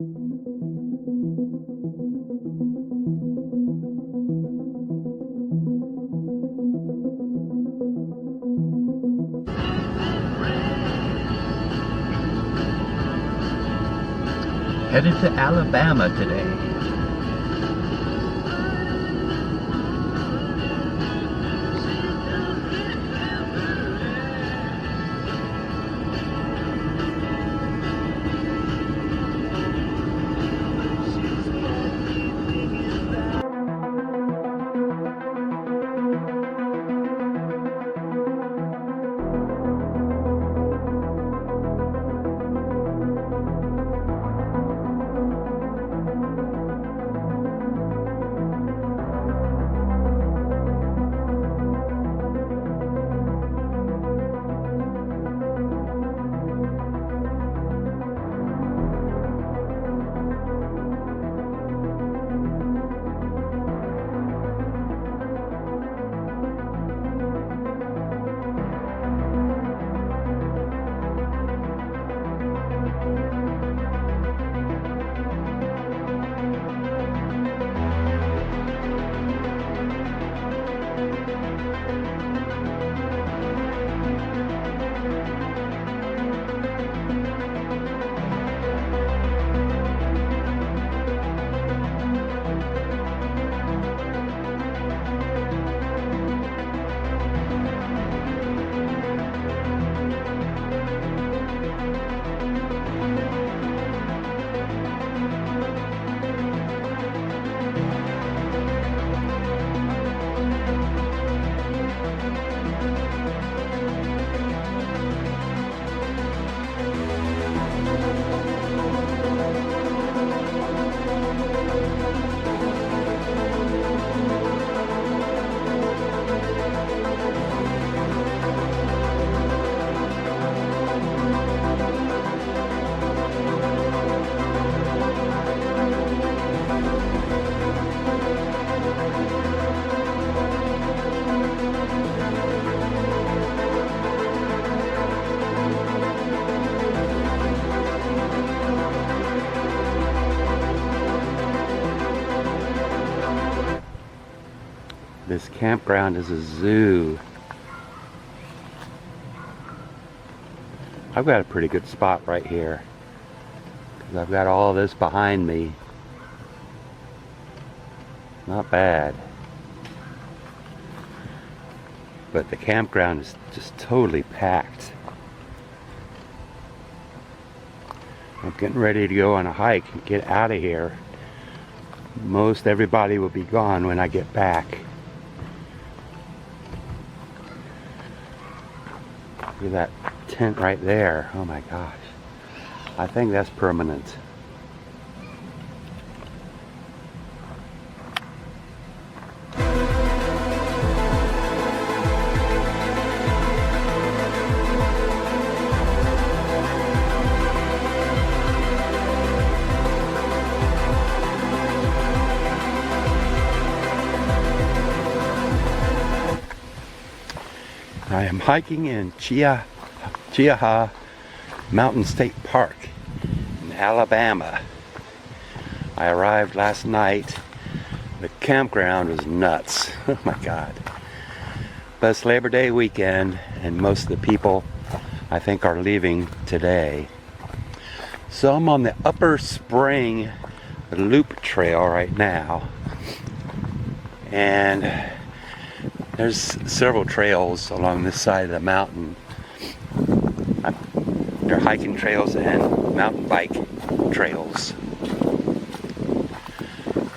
Headed to Alabama today. This campground is a zoo. I've got a pretty good spot right here, because I've got all this behind me. Not bad. But the campground is just totally packed. I'm getting ready to go on a hike and get out of here. Most everybody will be gone when I get back. Look at that tent right there. Oh my gosh. I think that's permanent. I am hiking in Cheaha Mountain State Park in Alabama. I arrived last night. The campground was nuts. Oh my God. But it's Labor Day weekend and most of the people I think are leaving today. So I'm on the Upper Spring Loop Trail right now. And there's several trails along this side of the mountain. There are hiking trails and mountain bike trails.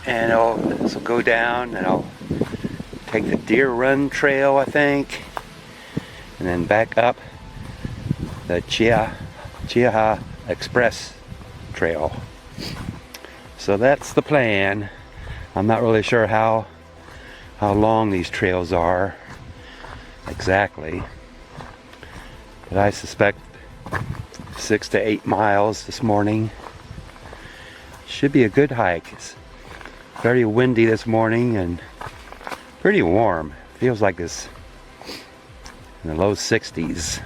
And I'll go down and I'll take the Deer Run Trail, I think, and then back up the Cheaha Express Trail. So that's the plan. I'm not really sure how long these trails are exactly, but I suspect 6 to 8 miles this morning. Should be a good hike. It's very windy this morning and pretty warm. Feels like it's in the low 60s.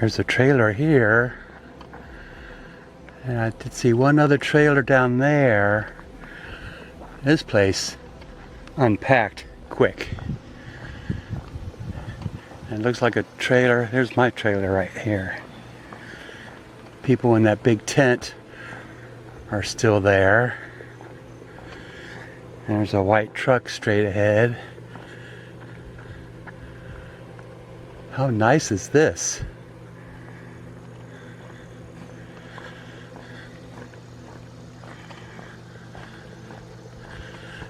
There's a trailer here. And I did see one other trailer down there. This place unpacked quick. And it looks like a trailer. There's my trailer right here. People in that big tent are still there. And there's a white truck straight ahead. How nice is this?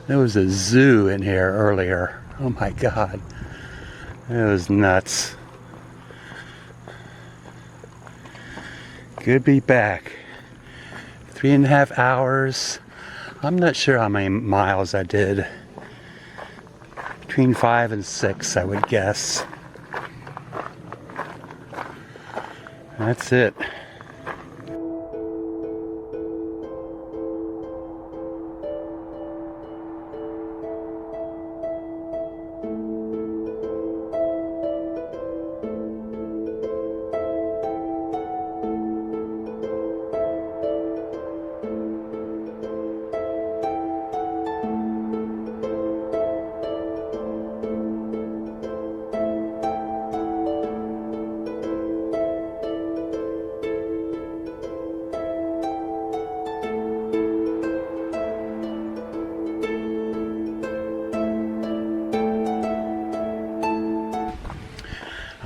There was a zoo in here earlier. Oh my God. It was nuts. Good to be back. 3.5 hours. I'm not sure how many miles I did. Between 5 and 6, I would guess. That's it.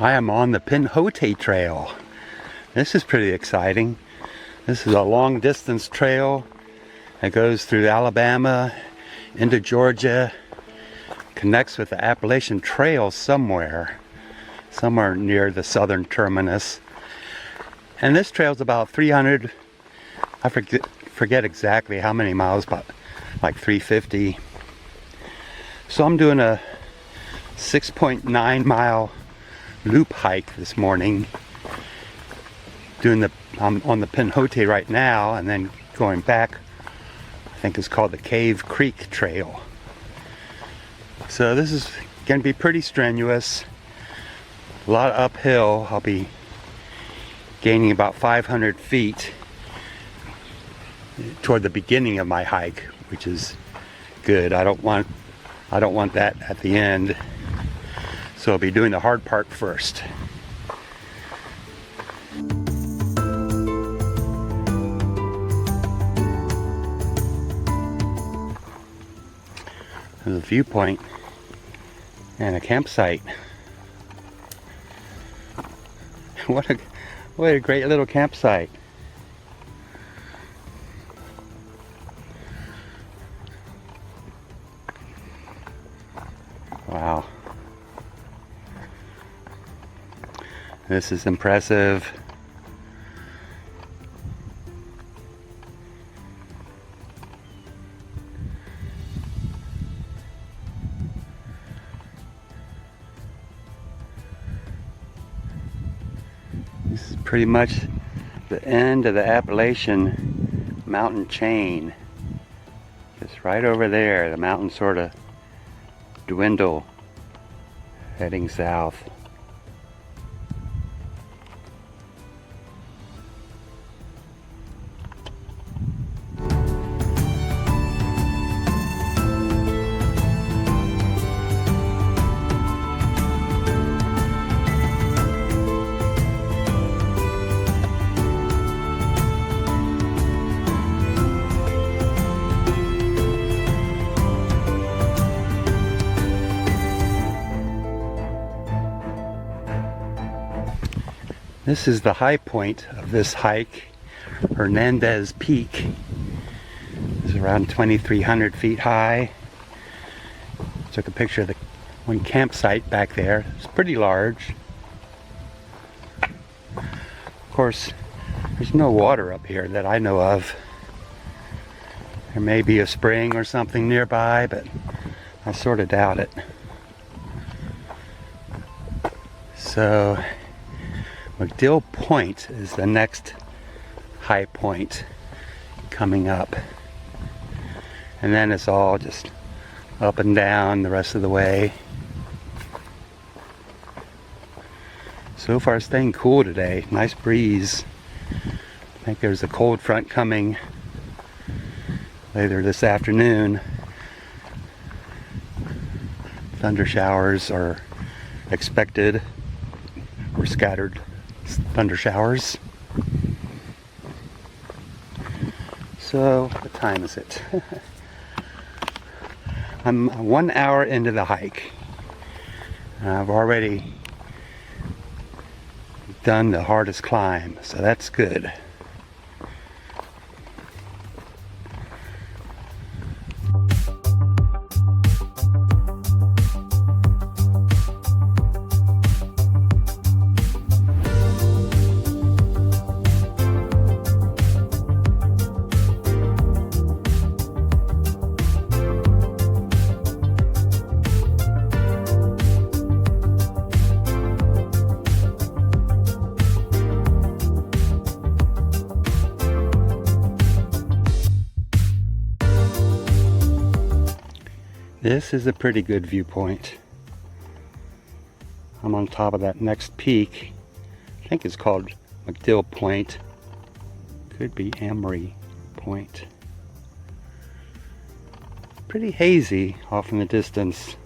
I am on the Cheaha Trail. This is pretty exciting. This is a long distance trail that goes through Alabama into Georgia, connects with the Appalachian Trail somewhere near the southern terminus. And this trail is about 300, I forget exactly how many miles, but like 350. So I'm doing a 6.9 mile loop hike this morning. I'm on the Cheaha right now, and then going back, I think it's called the Cave Creek Trail. So this is going to be pretty strenuous. A lot of uphill. I'll be gaining about 500 feet toward the beginning of my hike, which is good. I don't want that at the end. So I'll be doing the hard part first. There's a viewpoint and a campsite. What a great little campsite. Wow. This is impressive. This is pretty much the end of the Appalachian mountain chain. Just right over there, the mountains sort of dwindle, heading south. This is the high point of this hike, Hernandez Peak. It's around 2,300 feet high. Took a picture of the one campsite back there. It's pretty large. Of course, there's no water up here that I know of. There may be a spring or something nearby, but I sort of doubt it. So McDill Point is the next high point coming up. And then it's all just up and down the rest of the way. So far staying cool today. Nice breeze. I think there's a cold front coming later this afternoon. Thunder showers are expected, or scattered thunder showers. So, what time is it? I'm 1 hour into the hike. I've already done the hardest climb, so that's good. This is a pretty good viewpoint. I'm on top of that next peak. I think it's called McDill Point. Could be Amory Point. Pretty hazy off in the distance.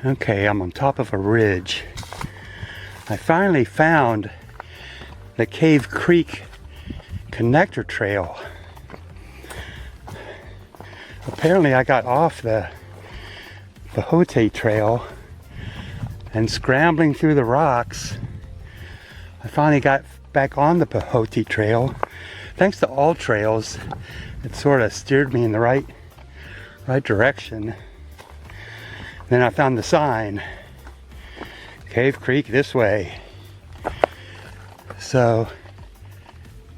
Okay, I'm on top of a ridge. I finally found the Cave Creek connector trail. Apparently I got off the Pehote trail and scrambling through the rocks, I finally got back on the Pehote trail. Thanks to All Trails, it sort of steered me in the right direction. Then I found the sign, Cave Creek this way. So,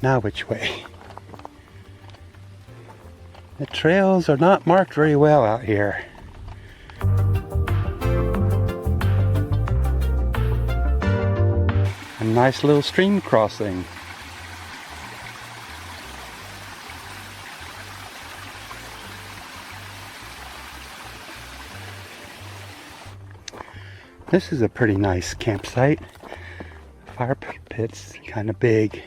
now which way? The trails are not marked very well out here. A nice little stream crossing. This is a pretty nice campsite. Fire pit's kind of big.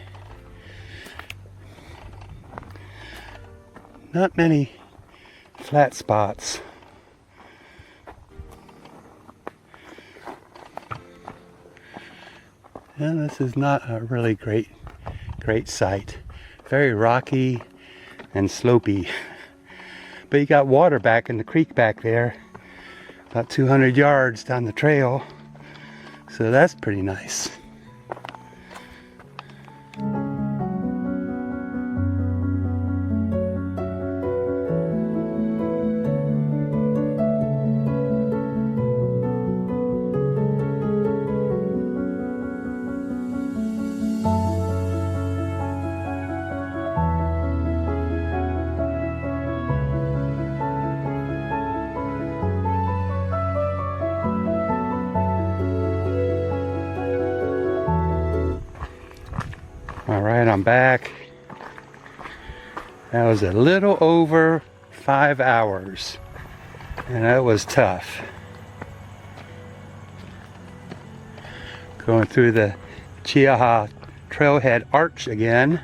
Not many flat spots. And this is not a really great site. Very rocky and slopey. But you got water back in the creek back there. About 200 yards down the trail, so that's pretty nice. Alright, I'm back. That was a little over 5 hours, and that was tough. Going through the Cheaha trailhead arch again.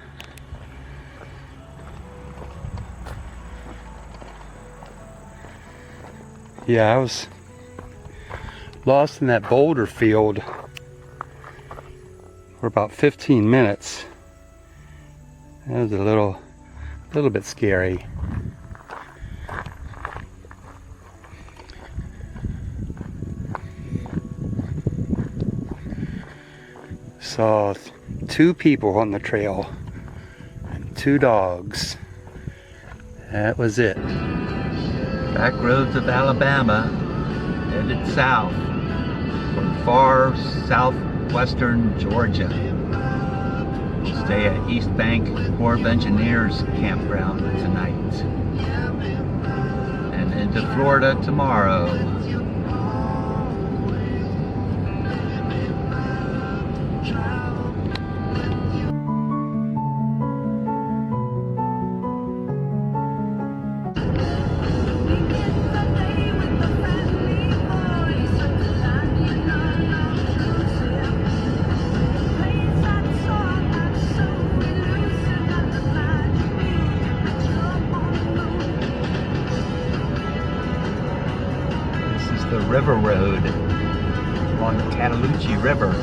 Yeah, I was lost in that boulder field for about 15 minutes. That was a little bit scary. Saw 2 people on the trail and 2 dogs. That was it. Back roads of Alabama, headed south for far southwestern Georgia. We'll stay at East Bank Corps of Engineers campground tonight. And into Florida tomorrow. The river road on the Cataloochee River.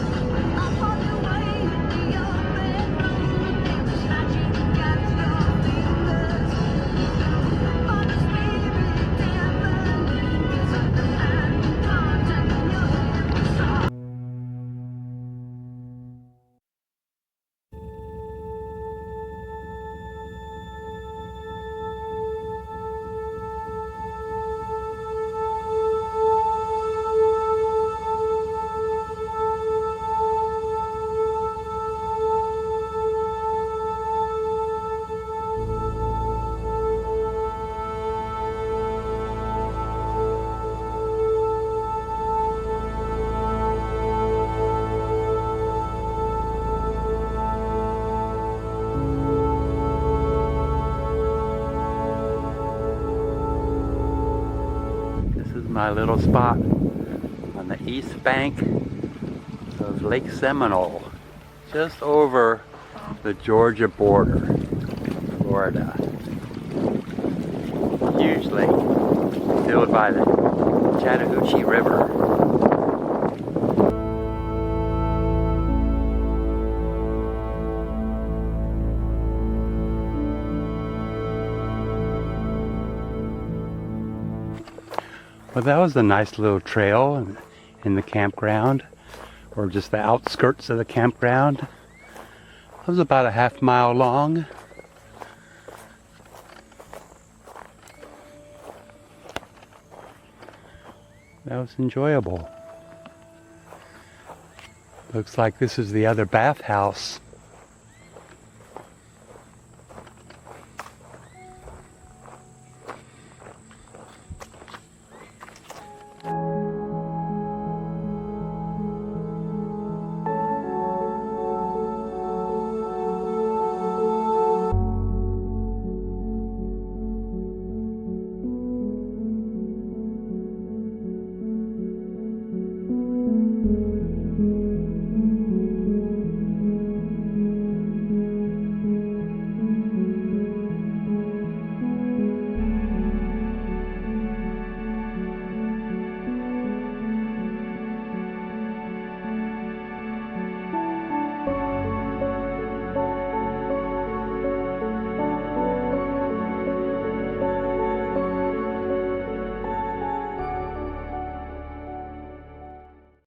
My little spot on the east bank of Lake Seminole, just over the Georgia border, Florida. Huge lake filled by the Chattahoochee River. Well, that was a nice little trail in the campground, or just the outskirts of the campground. It was about a half-mile long. That was enjoyable. Looks like this is the other bathhouse.